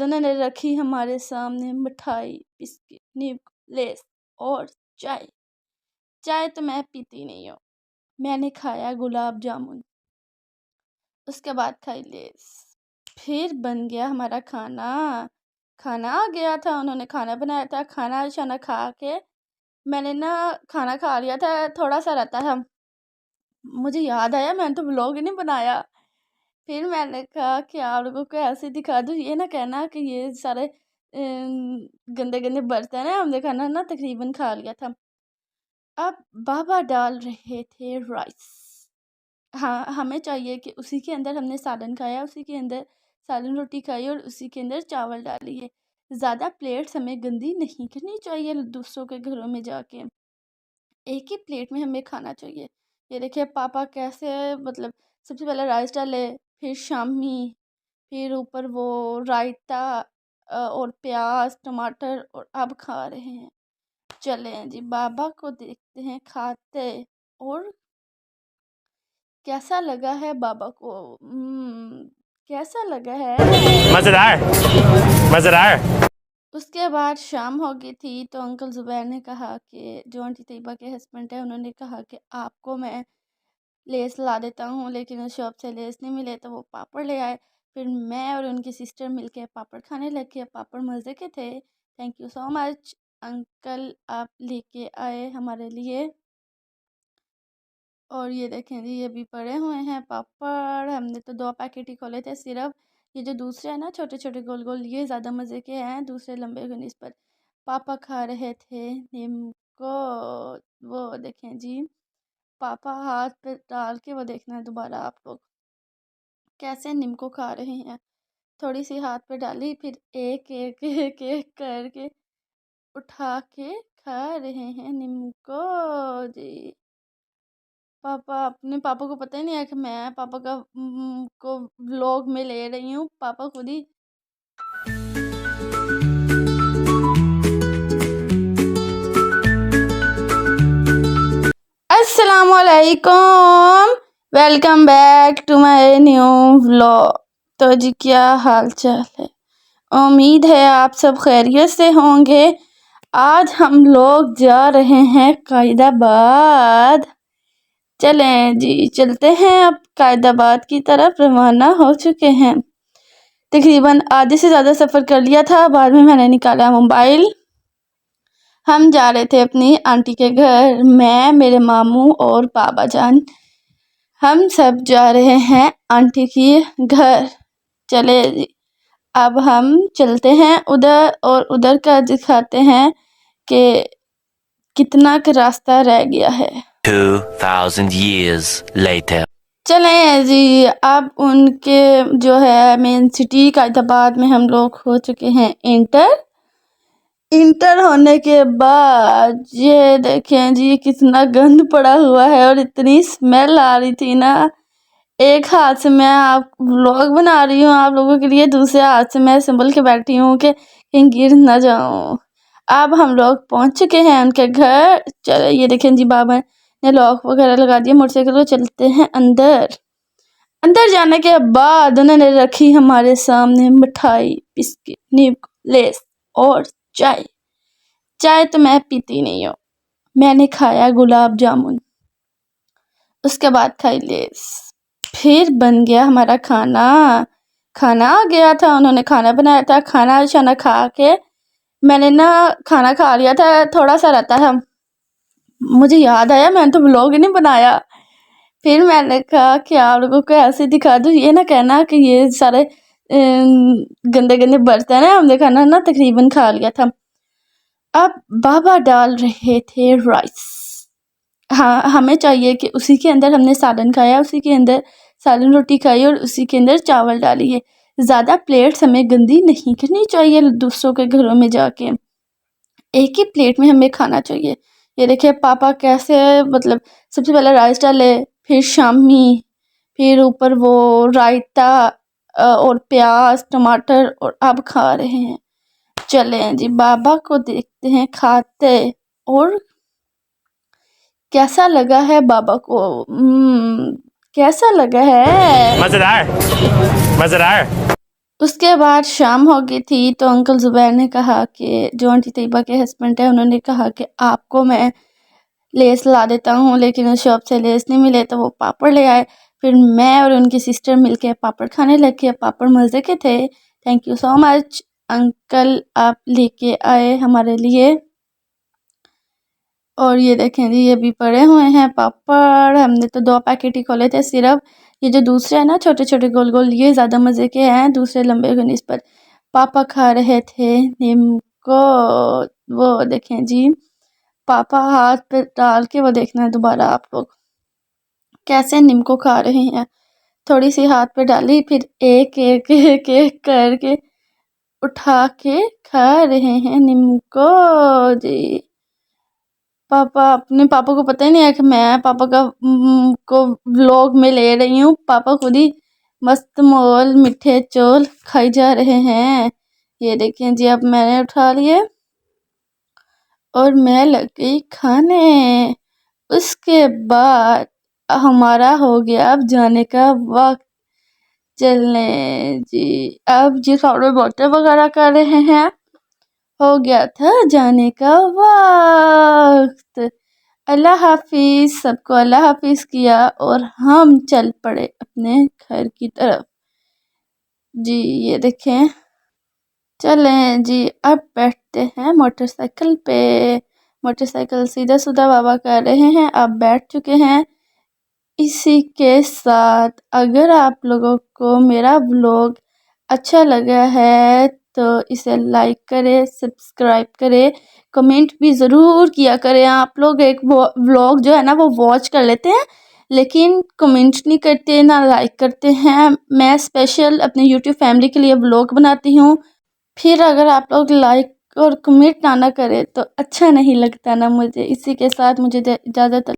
बाद उन्होंने रखी हमारे सामने मिठाई, बिस्किट, नींबू, लेस और चाय। चाय तो मैं पीती नहीं हूँ। मैंने खाया गुलाब जामुन, उसके बाद खाई लेस। फिर बन गया हमारा खाना। खाना आ गया था, उन्होंने खाना बनाया था। खाना शाना खा के मैंने ना खाना खा लिया था, थोड़ा सा रहता था। मुझे याद आया मैंने तो व्लॉग ही नहीं बनाया। फिर मैंने कहा कि आप लोगों को ऐसे दिखा दूँ, ये ना कहना कि ये सारे गंदे गंदे बर्तन हैं। हमने खाना ना तकरीबन खा लिया था। अब बाबा डाल रहे थे राइस। हाँ, हमें चाहिए कि उसी के अंदर हमने सालन खाया, उसी के अंदर सालन रोटी खाई और उसी के अंदर चावल डालिए। ज़्यादा प्लेट्स हमें गंदी नहीं करनी चाहिए दूसरों के घरों में जाके। एक ही प्लेट में हमें खाना चाहिए। ये देखिए पापा कैसे, मतलब सबसे पहले राइस डाले, फिर शामी, फिर ऊपर वो रायता और प्याज टमाटर, और अब खा रहे हैं। चलें जी, बाबा को देखते हैं खाते, और कैसा लगा है बाबा को। कैसा लगा है, मजेदार मजेदार। उसके बाद शाम हो गई थी तो अंकल ज़ुबैर ने कहा कि जो आंटी तैयबा के हस्बैंड है, उन्होंने कहा कि आपको मैं लेस ला देता हूँ, लेकिन उस शॉप से लेस नहीं मिले तो वो पापड़ ले आए। फिर मैं और उनकी सिस्टर मिलके पापड़ खाने लगे। पापड़ मज़े के थे। Thank you so much uncle, आप लेके आए हमारे लिए। और ये देखें जी, ये भी पड़े हुए हैं पापड़। हमने तो 2 पैकेट ही खोले थे सिर्फ। ये जो दूसरे हैं ना छोटे छोटे गोल गोल, ये ज़्यादा मज़े के हैं दूसरे लंबे के निस्बत। पापा खा रहे थे नीमको। वो देखें जी, पापा हाथ पे डाल के, वो देखना है दोबारा आप लोग कैसे नीमको खा रहे हैं। थोड़ी सी हाथ पे डाली, फिर एक एक एक एक करके उठा के खा रहे हैं नीमको जी। पापा, अपने पापा को पता ही नहीं है कि मैं पापा का को व्लॉग में ले रही हूँ। पापा खुद ही अस्सलामुअलैकुम, welcome back to my new vlog. तो जी क्या हाल चाल है, उम्मीद है आप सब खैरियत से होंगे। आज हम लोग जा रहे हैं कायदाबाद। चलें जी, चलते हैं। अब कायदाबाद की तरफ रवाना हो चुके हैं। तकरीबन आधे से ज़्यादा सफ़र कर लिया था, बाद में मैंने निकाला मोबाइल। हम जा रहे थे अपनी आंटी के घर, मैं, मेरे मामू और बाबा जान। हम सब जा रहे हैं आंटी के घर। चले जी, अब हम चलते हैं उधर, और उधर का दिखाते हैं कि कितना का रास्ता रह गया है। 2000 years later. चलें जी, अब उनके जो है मेन सिटी कायदाबाद में हम लोग हो चुके हैं इंटर होने के बाद ये देखें जी, कितना गंद पड़ा हुआ है और इतनी स्मेल आ रही थी ना। एक हाथ से मैं आप व्लॉग बना रही हूँ आप लोगों के लिए, दूसरे हाथ से मैं संभल के बैठी हूँ कि कहीं गिर ना जाऊँ। अब हम लोग पहुँच चुके हैं उनके घर। चलो ये देखें जी, बाबा ने लॉक वगैरह लगा दिया मोटरसाइकिल को। चलते हैं अंदर। अंदर जाने के बाद उन्होंने रखी हमारे सामने मिठाई, बिस्किट, नींबू, लेस और चाय। चाय तो मैं पीती नहीं हूँ। मैंने खाया गुलाब जामुन, उसके बाद खाई लेस। फिर बन गया हमारा खाना। खाना आ गया था, उन्होंने खाना बनाया था। खाना शाना खा के मैंने ना खाना खा लिया था, थोड़ा सा रहता था। मुझे याद आया मैंने तो व्लॉग ही नहीं बनाया। फिर मैंने कहा कि आप लोगों को ऐसे दिखा दूँ, ये ना कहना कि ये सारे गंदे गंदे बर्तन हैं। हमने खाना ना तकरीबन खा लिया था। अब बाबा डाल रहे थे राइस। हाँ, हमें चाहिए कि उसी के अंदर हमने सालन खाया, उसी के अंदर सालन रोटी खाई और उसी के अंदर चावल डालिए। ज़्यादा प्लेट्स हमें गंदी नहीं करनी चाहिए दूसरों के घरों में जाके। एक ही प्लेट में हमें खाना चाहिए। ये देखिए पापा कैसे, मतलब सबसे पहले राइस डाले, फिर शामी, फिर ऊपर वो रायता और प्याज टमाटर, और अब खा रहे हैं। चलें जी, बाबा को देखते हैं खाते, और कैसा लगा है बाबा को। कैसा लगा है, मजेदार मजेदार। उसके बाद शाम हो गई थी तो अंकल ज़ुबैर ने कहा कि जो आंटी तैयबा के हस्बैंड है उन्होंने कहा कि आपको मैं लेस ला देता हूँ, लेकिन उस शॉप से लेस नहीं मिले तो वो पापड़ ले आए। फिर मैं और उनकी सिस्टर मिलके पापड़ खाने लगे। पापड़ मज़े के थे। Thank you so much uncle, आप लेके आए हमारे लिए। और ये देखें जी, ये भी पड़े हुए हैं पापड़। हमने तो 2 पैकेट ही खोले थे सिर्फ। ये जो दूसरे हैं ना छोटे छोटे गोल गोल, ये ज़्यादा मज़े के हैं दूसरे लंबे के निस्बत। पापा खा रहे थे नीमको। वो देखें जी, पापा हाथ पे डाल के, वो देखना है दोबारा आप लोग कैसे नीमको खा रहे हैं। थोड़ी सी हाथ पे डाली, फिर एक एक एक एक करके उठा के खा रहे हैं नीमको जी। पापा, अपने पापा को पता ही नहीं है कि मैं पापा का को व्लॉग में ले रही हूँ। पापा खुद ही मस्त मोल मीठे चोल खाई जा रहे हैं। ये देखें जी, अब मैंने उठा लिए और मैं लग गई खाने। उसके बाद हमारा हो गया अब जाने का वक्त। चलने जी, अब जिस ऑर्डर वाटर वगैरह कर रहे हैं, हो गया था जाने का वक्त। अल्लाह हाफिज, सबको अल्लाह हाफिज किया और हम चल पड़े अपने घर की तरफ जी। ये देखें, चलें जी, अब बैठते हैं मोटरसाइकिल पे। मोटरसाइकिल सीधा सुधा बाबा कर रहे हैं, अब बैठ चुके हैं। इसी के साथ अगर आप लोगों को मेरा व्लॉग अच्छा लगा है तो इसे लाइक करें, सब्सक्राइब करें, कमेंट भी ज़रूर किया करें। आप लोग एक व्लॉग जो है ना वो वॉच कर लेते हैं लेकिन कमेंट नहीं करते, ना लाइक करते हैं। मैं स्पेशल अपने यूट्यूब फैमिली के लिए व्लॉग बनाती हूँ, फिर अगर आप लोग लाइक और कमेंट ना करें तो अच्छा नहीं लगता ना मुझे। इसी के साथ मुझे इजाज़त।